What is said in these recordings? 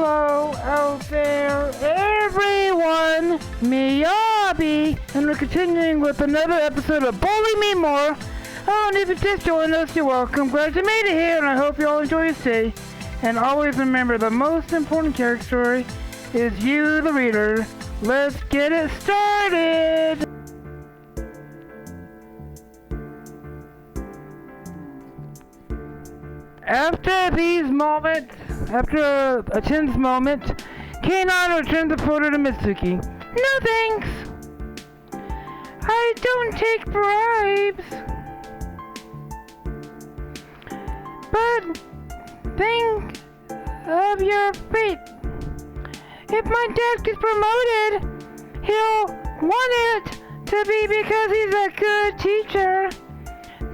Hello out there, everyone! Miyabi, and we're continuing with another episode of Bully Me More. Oh, and if you just joined us, you're welcome. Glad you made it here, and I hope you all enjoy your stay. And always remember, the most important character story is you, the reader. Let's get it started! After these moments, after a tense moment, Keinon returns the photo to Mitsuki. No thanks! I don't take bribes. But think of your fate. If my dad gets promoted, he'll want it to be because he's a good teacher,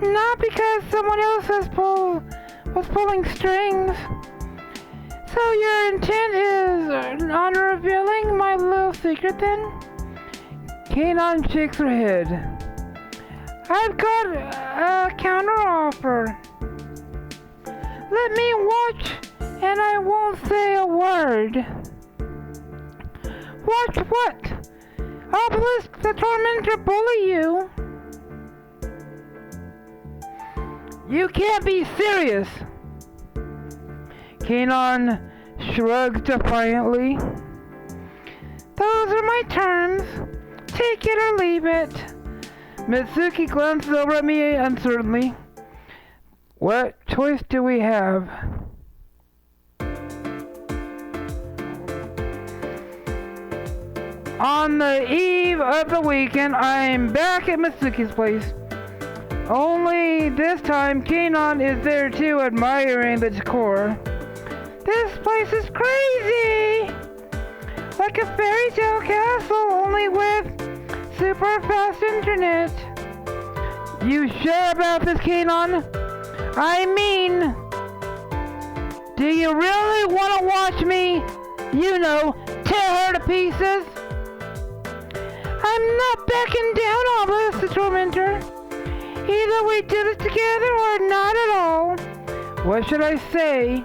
not because someone else was pulling strings. So your intent is on revealing my little secret then? Keinon shakes her head. I've got a counter offer. Let me watch and I won't say a word. Watch what? Obelisk the Tormentor bully you. You can't be serious. Keinon shrugs defiantly. Those are my terms. Take it or leave it. Mitsuki glances over at me uncertainly. What choice do we have? On the eve of the weekend, I'm back at Mitsuki's place. Only this time, Keinon is there too, admiring the decor. This place is crazy! Like a fairy tale castle, only with super fast internet. You sure about this, Keinon? I mean, do you really want to watch me, tear her to pieces? I'm not backing down, Obelisk the Tormentor. Either we do this together or not at all. What should I say?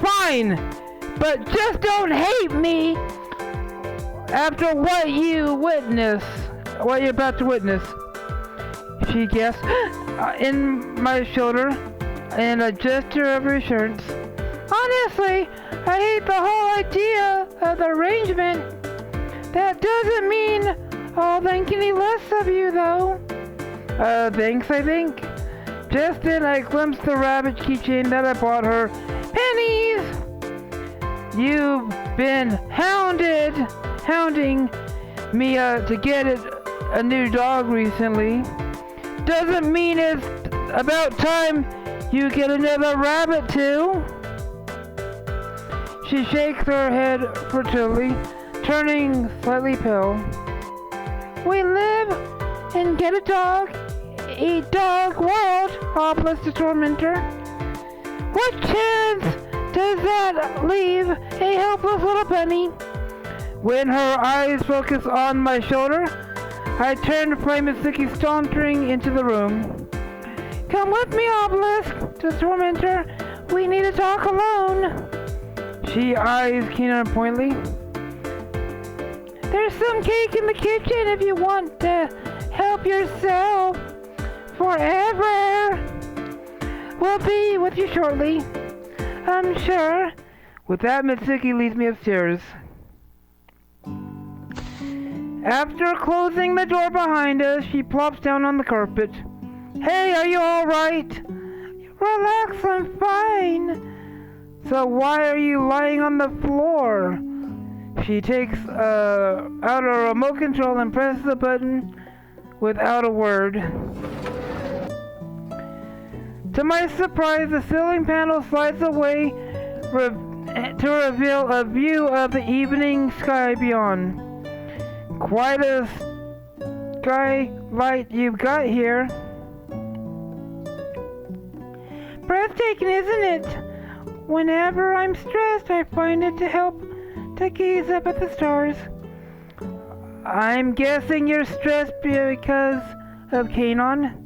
Fine, but just don't hate me after what you're about to witness. She gasped in my shoulder in a gesture of reassurance. Honestly, I hate the whole idea of the arrangement. That doesn't mean I'll think any less of you, though. Thanks, I think. Just then I glimpsed the rabbit keychain that I bought her. Pennies! You've been hounding me to get a new dog recently. Doesn't mean it's about time you get another rabbit too. She shakes her head furtively, turning slightly pale. We live and get a dog world, Obelisk the Tormentor. What chance does that leave a helpless little bunny? When her eyes focus on my shoulder, I turn to find Mitsuki sauntering into the room. Come with me, Obelisk the Tormentor. We need to talk alone. She eyes Keinon pointedly. There's some cake in the kitchen if you want to help yourself. Forever. We'll be with you shortly, I'm sure. With that, Mitsuki leads me upstairs. After closing the door behind us, she plops down on the carpet. Hey, are you alright? Relax, I'm fine. So why are you lying on the floor? She takes out a remote control and presses the button without a word. To my surprise, the ceiling panel slides away to reveal a view of the evening sky beyond. Quite a skylight you've got here. Breathtaking, isn't it? Whenever I'm stressed, I find it to help to gaze up at the stars. I'm guessing you're stressed because of Keinon.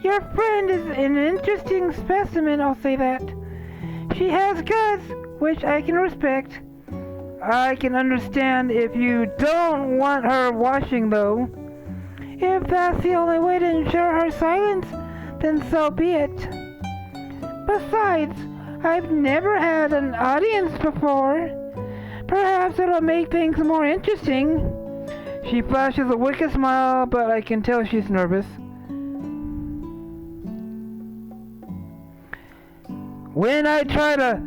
Your friend is an interesting specimen, I'll say that. She has guts, which I can respect. I can understand if you don't want her washing, though. If that's the only way to ensure her silence, then so be it. Besides, I've never had an audience before. Perhaps it'll make things more interesting. She flashes a wicked smile, but I can tell she's nervous. When I try to...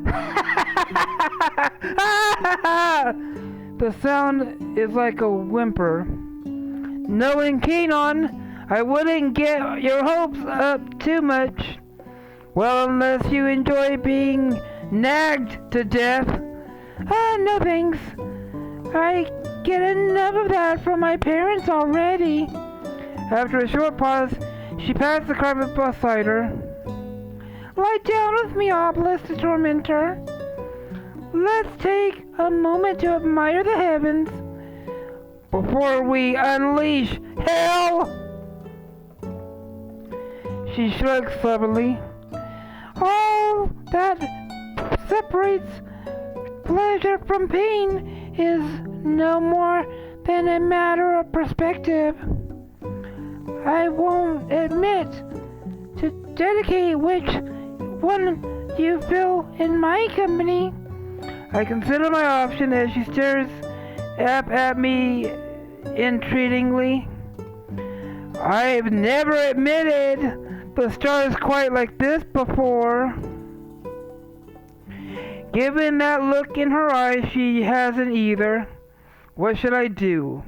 The sound is like a whimper. Knowing Kanon, I wouldn't get your hopes up too much. Well, unless you enjoy being nagged to death. No thanks. I get enough of that from my parents already. After a short pause, she pats the carpet beside her. Lie down with me, Obelisk the Tormentor. Let's take a moment to admire the heavens before we unleash hell. She shrugs stubbornly. All that separates pleasure from pain is no more than a matter of perspective. I won't admit to dedicate which one you feel in my company. I consider my option as she stares up at me entreatingly. I've never admitted the stars quite like this before. Given that look in her eyes, she hasn't either. What should I do?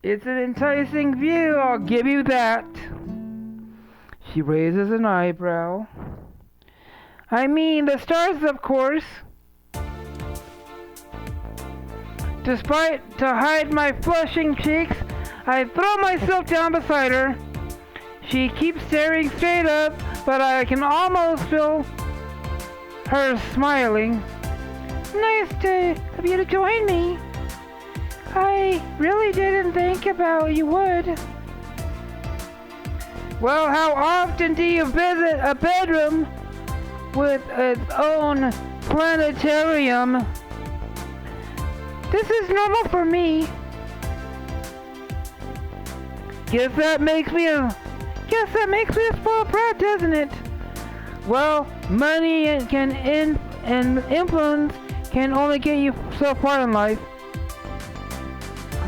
It's an enticing view, I'll give you that. She raises an eyebrow. I mean, the stars, of course. Despite to hide my flushing cheeks, I throw myself down beside her. She keeps staring straight up, but I can almost feel her smiling. Nice of you to join me. I really didn't think about you would. Well, how often do you visit a bedroom with its own planetarium? This is normal for me. Guess that makes me a spoiled brat, doesn't it? Well, money and influence can only get you so far in life.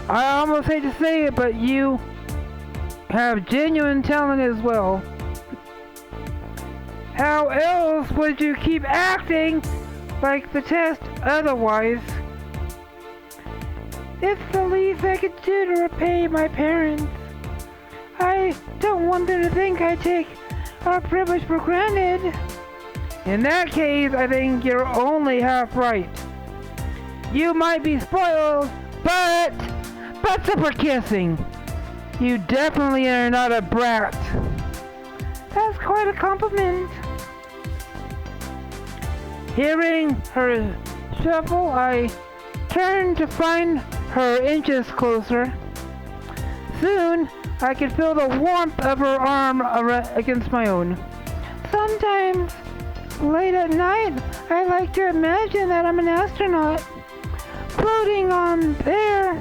I almost hate to say it, but you have genuine talent as well. How else would you keep acting like the test otherwise? It's the least I could do to repay my parents. I don't want them to think I take our privilege for granted. In that case, I think you're only half right. You might be spoiled, but super kissing. You definitely are not a brat. That's quite a compliment. Hearing her shuffle, I turn to find her inches closer. Soon, I could feel the warmth of her arm against my own. Sometimes, late at night, I like to imagine that I'm an astronaut, floating on there,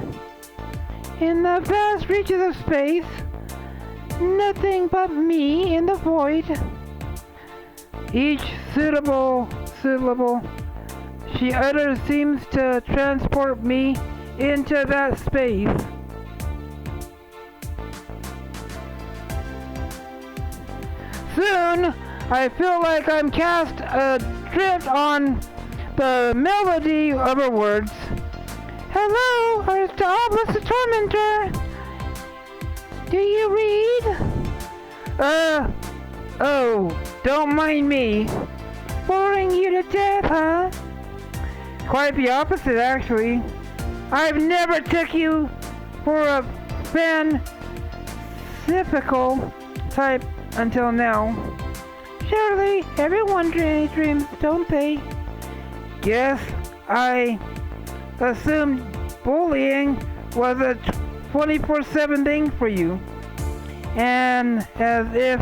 in the vast reaches of space, nothing but me in the void. Each syllable she utters seems to transport me into that space. Soon, I feel like I'm cast adrift on the melody of her words. Hello, it's Obelisk the Tormentor. Do you read? Oh, don't mind me. Boring you to death, huh? Quite the opposite, actually. I've never took you for a fanciful type until now. Surely, everyone dreams, don't they? Guess I assumed bullying was a 24/7 thing for you. And as if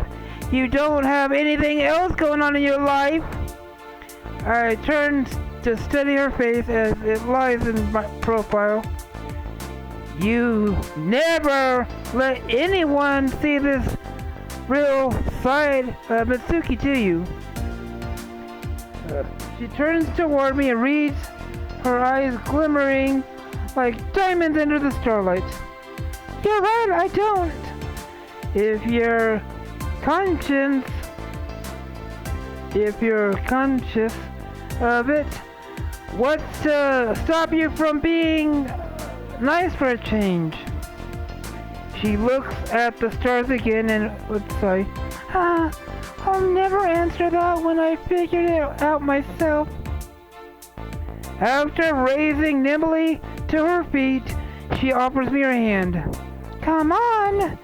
You don't have anything else going on in your life? I turned to study her face as it lies in my profile. You never let anyone see this real side of Mitsuki, do you? She turns toward me and reads, her eyes glimmering like diamonds under the starlight. You're right, I don't. If you're conscious of it, what's to stop you from being nice for a change? She looks at the stars again and would sigh, I'll never answer that when I figured it out myself. After raising nimbly to her feet, she offers me her hand. Come on!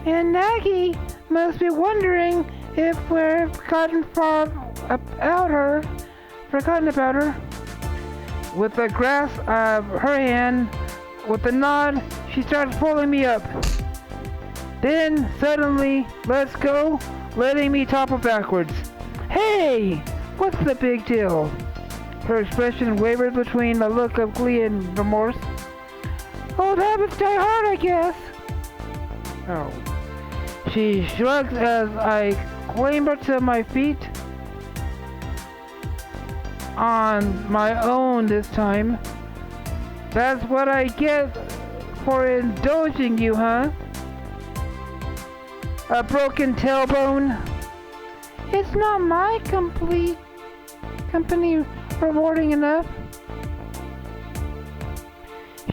And Nagi must be wondering if we've forgotten about her. With a grasp of her hand, with a nod, she starts pulling me up. Then, suddenly, lets go, letting me topple backwards. Hey! What's the big deal? Her expression wavers between a look of glee and remorse. Old habits die hard, I guess. Oh. She shrugs as I clamber to my feet. On my own this time. That's what I get for indulging you, huh? A broken tailbone. It's not my company rewarding enough.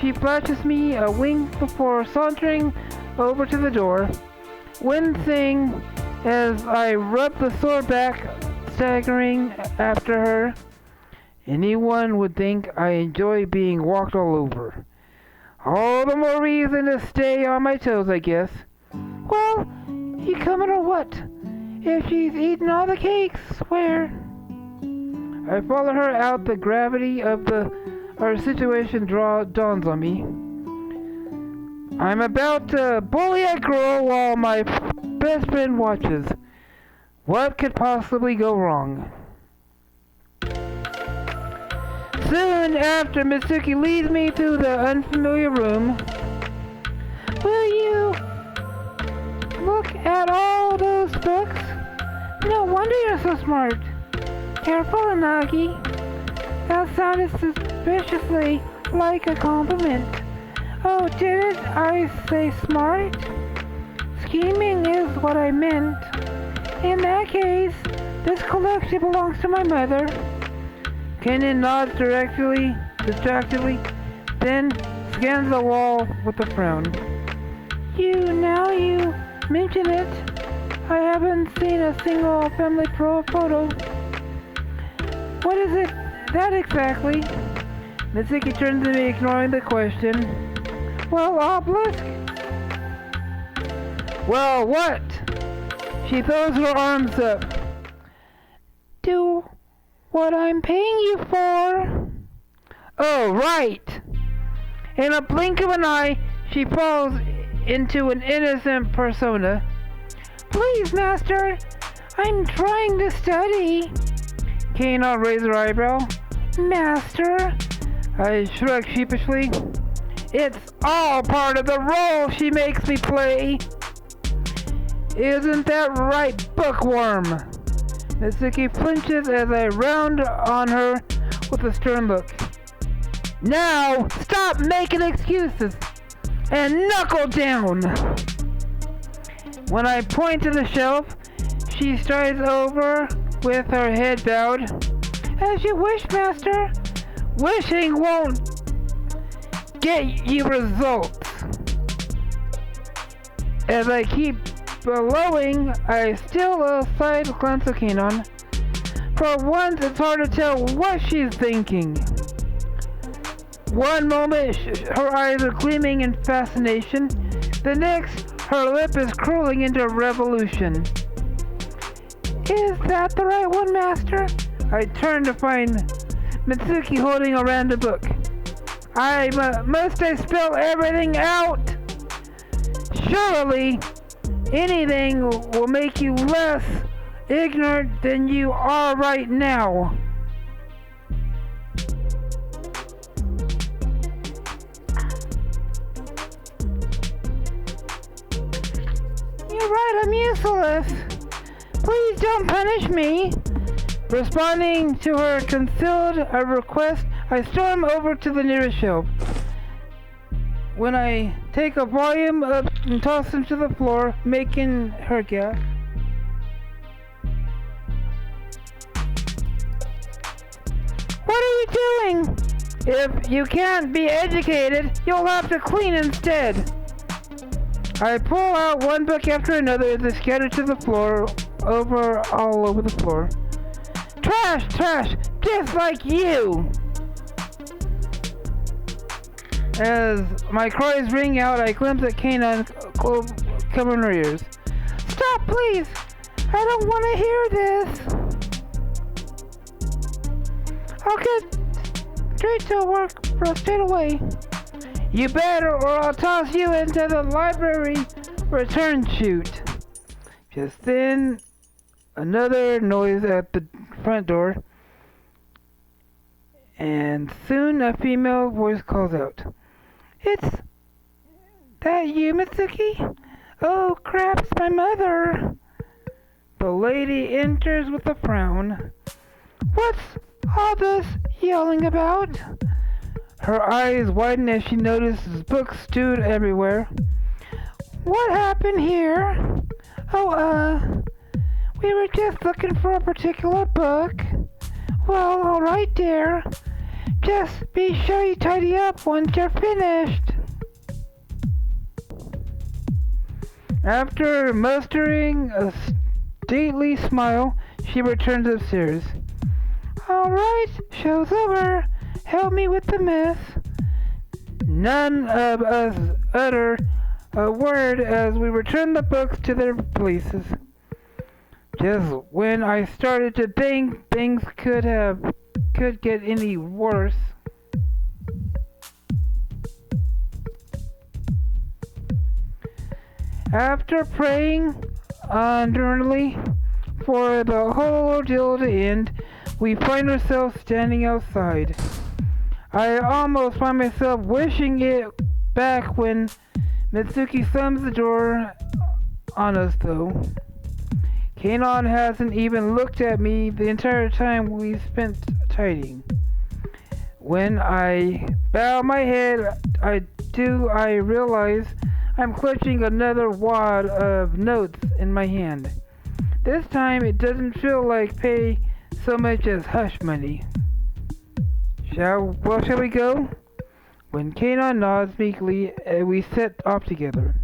She flashes me a wink before sauntering over to the door, wincing as I rub the sore back, staggering after her. Anyone would think I enjoy being walked all over. All the more reason to stay on my toes, I guess. Well, you coming or what? If she's eaten all the cakes, swear. I follow her out. The gravity of our situation dawns on me. I'm about to bully a girl while my best friend watches. What could possibly go wrong? Soon after, Mitsuki leads me to the unfamiliar room. Will you look at all those books? No wonder you're so smart. Careful, Nagi. That sounded suspiciously like a compliment. Oh, didn't I say smart? Scheming is what I meant. In that case, this collection belongs to my mother. Kenan nods distractedly, then scans the wall with a frown. Now you mention it, I haven't seen a single family photo. What is that exactly? Mitsuki turns to me, ignoring the question. Well, obelisk? Well, what? She throws her arms up. Do what I'm paying you for. Oh, right. In a blink of an eye, she falls into an innocent persona. Please, master, I'm trying to study. Kenan raised her eyebrow. Master? I shrugged sheepishly. It's all part of the role she makes me play. Isn't that right, bookworm? Mitsuki flinches as I round on her with a stern look. Now, stop making excuses and knuckle down! When I point to the shelf, she strides over with her head bowed. As you wish, master. Wishing won't get you results. As I keep bellowing, I steal a side glance at Kenan. For once, it's hard to tell what she's thinking. One moment, her eyes are gleaming in fascination. The next, her lip is curling into revolution. Is that the right one, master? I turn to find Mitsuki holding a random book. Must I spell everything out? Surely, Anything will make you less ignorant than you are right now. You're right, I'm useless. Please don't punish me. Responding to her concealed request, I storm over to the nearest shelf. When I take a volume up and toss him to the floor, making her gasp. What are you doing? If you can't be educated, you'll have to clean instead. I pull out one book after another as they scatter to the floor, all over the floor. Trash, trash, just like you! As my cries ring out, I glimpse at Canine covering her ears. Stop, please! I don't want to hear this! I'll get straight to work straight away. You better, or I'll toss you into the library return chute. Just then, another noise at the front door, and soon a female voice calls out. It's that you, Mitsuki? Oh, crap's my mother. The lady enters with a frown. What's all this yelling about? Her eyes widen as she notices books strewed everywhere. What happened here? Oh, we were just looking for a particular book. Well, alright dear. Just be sure you tidy up once you're finished. After mustering a stately smile, she returns upstairs. Alright, show's over. Help me with the mess. None of us utter a word as we return the books to their places. Just when I started to think things could get any worse. After praying earnestly for the whole ordeal to end, we find ourselves standing outside. I almost find myself wishing it back when Mitsuki slams the door on us though. Kanon hasn't even looked at me the entire time we spent tidying. When I bow my head, I realize I'm clutching another wad of notes in my hand. This time it doesn't feel like pay so much as hush money. Shall we go? When Kanon nods meekly, we set off together.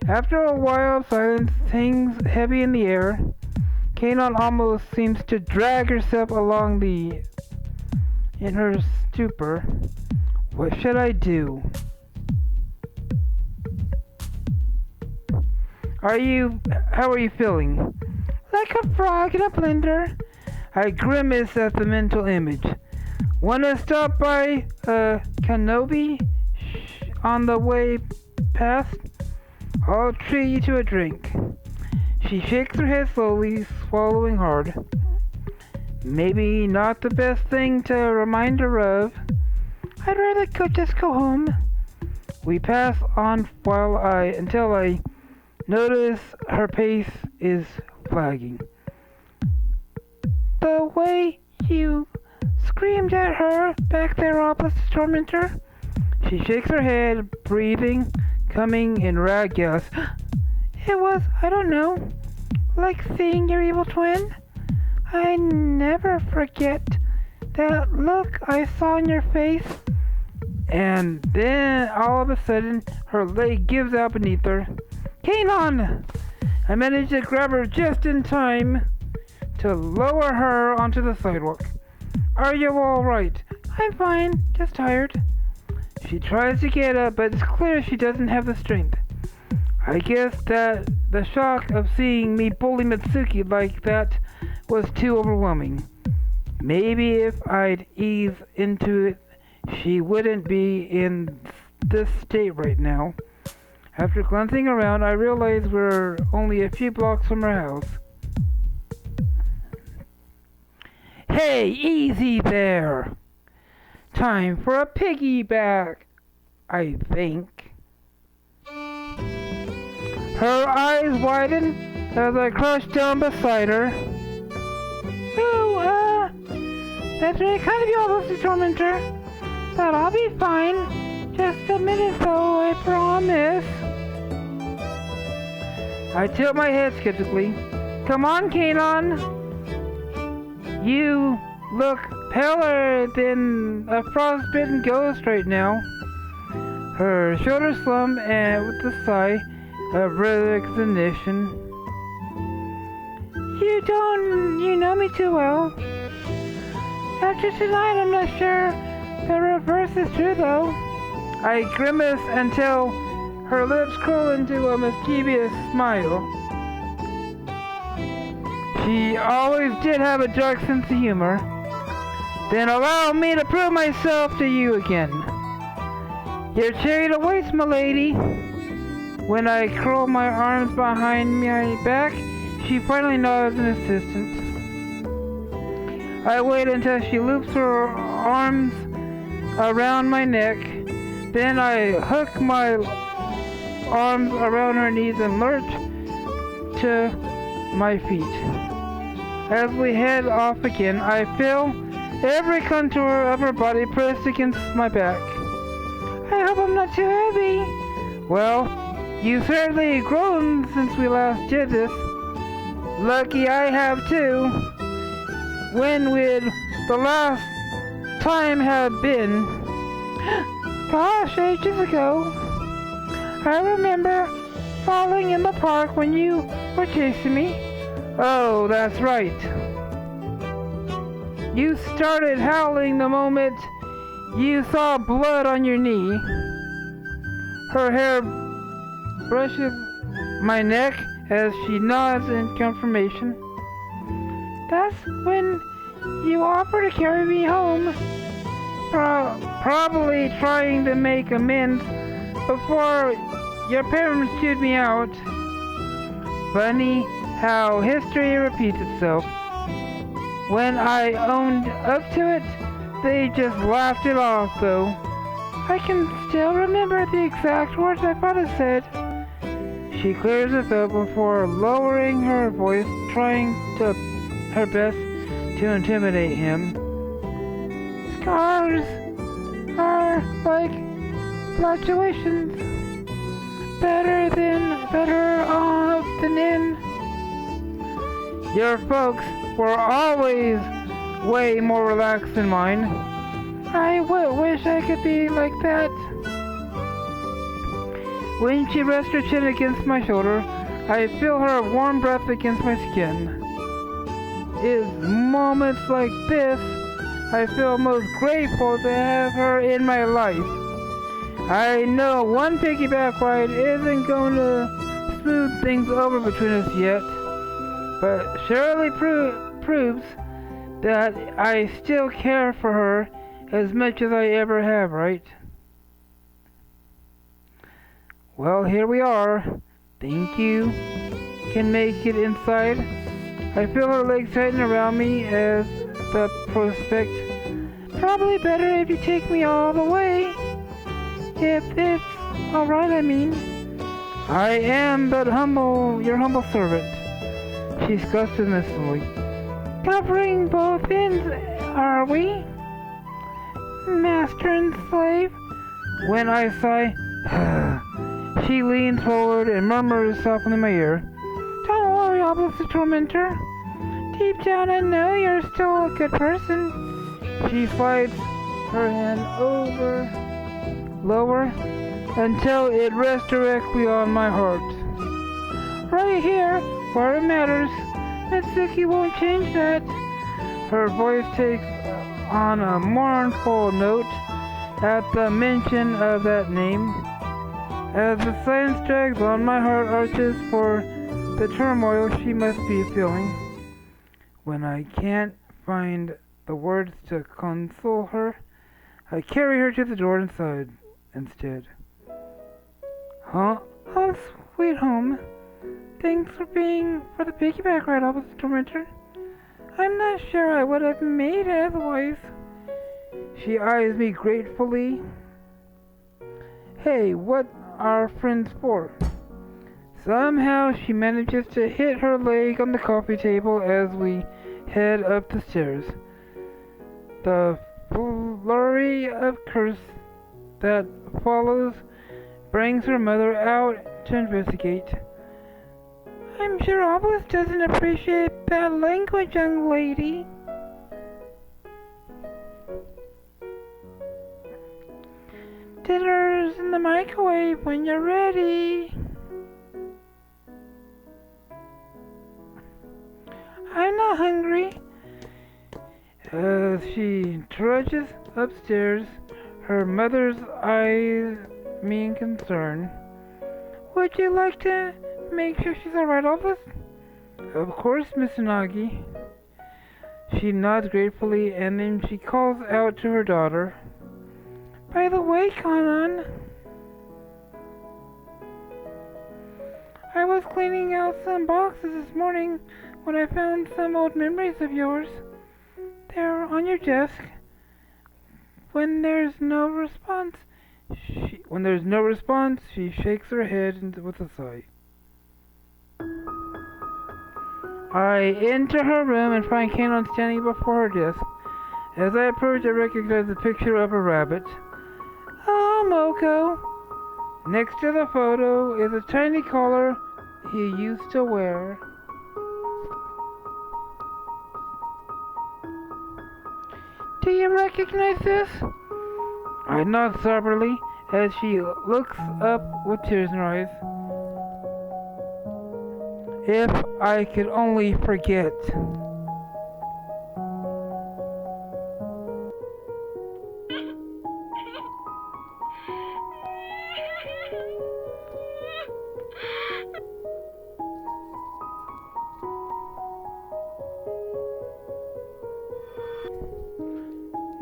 After a while, silence hangs heavy in the air. Kanon almost seems to drag herself along in her stupor. What should I do? How are you feeling? Like a frog in a blender. I grimace at the mental image. Wanna stop by Kenobi on the way past? I'll treat you to a drink. She shakes her head slowly, swallowing hard. Maybe not the best thing to remind her of. I'd rather just go home. We pass on until I notice her pace is flagging. The way you screamed at her back there opposite Tormentor. She shakes her head, breathing, coming in rag gasps. It was, I don't know, like seeing your evil twin. I never forget that look I saw on your face. And then, all of a sudden, her leg gives out beneath her. Kanon! I managed to grab her just in time to lower her onto the sidewalk. Are you alright? I'm fine, just tired. She tries to get up, but it's clear she doesn't have the strength. I guess that the shock of seeing me bully Mitsuki like that was too overwhelming. Maybe if I'd ease into it, she wouldn't be in this state right now. After glancing around, I realized we're only a few blocks from her house. Hey, easy there! Time for a piggyback, I think. Her eyes widened as I crouched down beside her. Oh, that's very kind of you, Mr. Tormentor. But I'll be fine. Just a minute though, I promise. I tilt my head skeptically. Come on, Kanon. You look paler than a frostbitten ghost right now. Her shoulders slump and with a sigh of resignation. You know me too well. After tonight, I'm not sure the reverse is true though. I grimace until her lips curl into a mischievous smile. She always did have a dark sense of humor. Then allow me to prove myself to you again. Your chariot awaits, milady. When I curl my arms behind my back, she finally nods in assistance. I wait until she loops her arms around my neck. Then I hook my arms around her knees and lurch to my feet. As we head off again, I feel every contour of her body pressed against my back. I hope I'm not too heavy. Well, you've certainly grown since we last did this. Lucky I have too. When would the last time have been? Gosh, ages ago. I remember falling in the park when you were chasing me. Oh, that's right. You started howling the moment you saw blood on your knee. Her hair brushes my neck as she nods in confirmation. That's when you offered to carry me home. Probably trying to make amends before your parents chewed me out. Funny how history repeats itself. When I owned up to it, they just laughed it off though. I can still remember the exact words my father said. She clears her throat before lowering her voice, trying her best to intimidate him. Scars are like fluctuations. Better off than in. Your folks were always way more relaxed than mine. I wish I could be like that. When she rests her chin against my shoulder, I feel her warm breath against my skin. It's moments like this I feel most grateful to have her in my life. I know one piggyback ride isn't going to smooth things over between us yet, but surely proves that I still care for her as much as I ever have, right? Well, here we are. Think you can make it inside? I feel her legs tighten around me as the prospect. Probably better if you take me all the way. If it's alright, I mean. I am but your humble servant. She scoffs innocently. Covering both ends, are we? Master and slave? When I sigh, she leans forward and murmurs softly in my ear. Don't worry, Obelisk Tormentor. Deep down I know you're still a good person. She slides her hand lower, until it rests directly on my heart. Right here, where it matters. Mitsuki won't change that. Her voice takes on a mournful note at the mention of that name. As the silence drags on, my heart arches for the turmoil she must be feeling. When I can't find the words to console her, I carry her to the door inside instead. Huh? Home sweet home. Thanks for the piggyback ride, Officer Tormentor. I'm not sure I would have made it otherwise. She eyes me gratefully. Hey, what are friends for? Somehow she manages to hit her leg on the coffee table as we head up the stairs. The flurry of curse that follows brings her mother out to investigate. I'm sure Obelisk doesn't appreciate bad language, young lady. Dinner's in the microwave when you're ready. I'm not hungry. As she trudges upstairs, her mother's eyes me in concern. Would you like to make sure she's alright, Elvis? Of course, Miss Unagi. She nods gratefully and then she calls out to her daughter. By the way, Kanan, I was cleaning out some boxes this morning when I found some old memories of yours. They're on your desk. When there's no response, she shakes her head with a sigh. I enter her room and find Kanan standing before her desk. As I approach, I recognize the picture of a rabbit. Oh, Moko. Next to the photo is a tiny collar he used to wear. Do you recognize this? I nod soberly as she looks up with tears in her eyes. If I could only forget.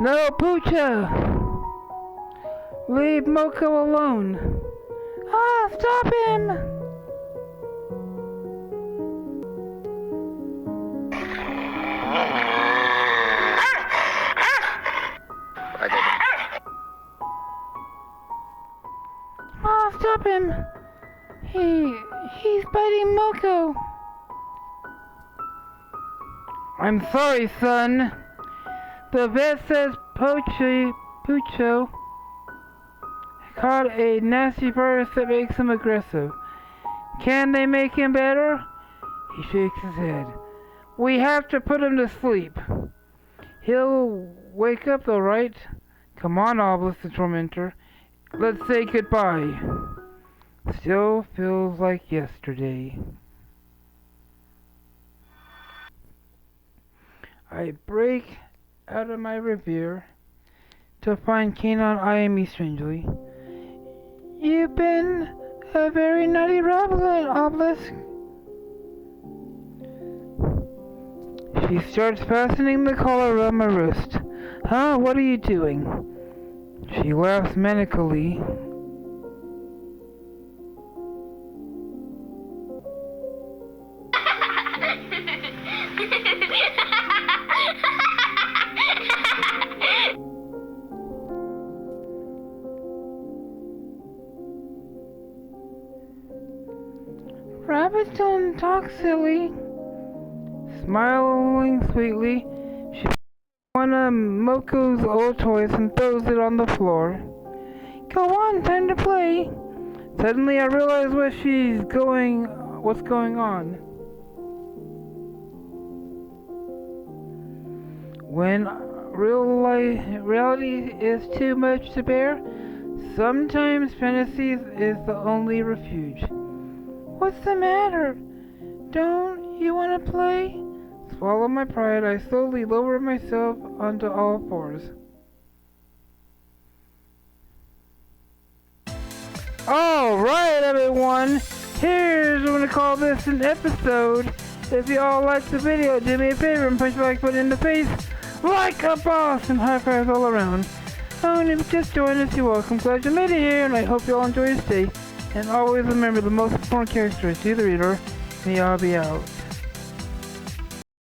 No, Poocha! Leave Moko alone. Ah, stop him! Oh, stop him! He's biting Moko. I'm sorry, son. The vet says Poocha caught a nasty virus that makes him aggressive. Can they make him better? He shakes his head. We have to put him to sleep. He'll wake up though, right? Come on, Obelisk the Tormentor. Let's say goodbye. Still feels like yesterday. I break out of my reverie to find Kanan eyeing me strangely. You've been a very naughty rabbit, Obelisk. She starts fastening the collar around my wrist. Huh? What are you doing? She laughs manically. Rabbits don't talk, silly. Smiling sweetly, she picks one of Moko's old toys and throws it on the floor. Go on, time to play. Suddenly I realize what's going on. When reality is too much to bear, sometimes fantasy is the only refuge. What's the matter? Don't you want to play? Swallow my pride, I slowly lower myself onto all fours. Alright, everyone, here's what I'm going to call this an episode. If you all liked the video, do me a favor and punch the like button in the face like a boss and high fives all around. Oh, and if you just joined us, you're welcome. Glad you made it here, and I hope you all enjoy your stay. And always remember the most important character is you, the reader, and y'all be out.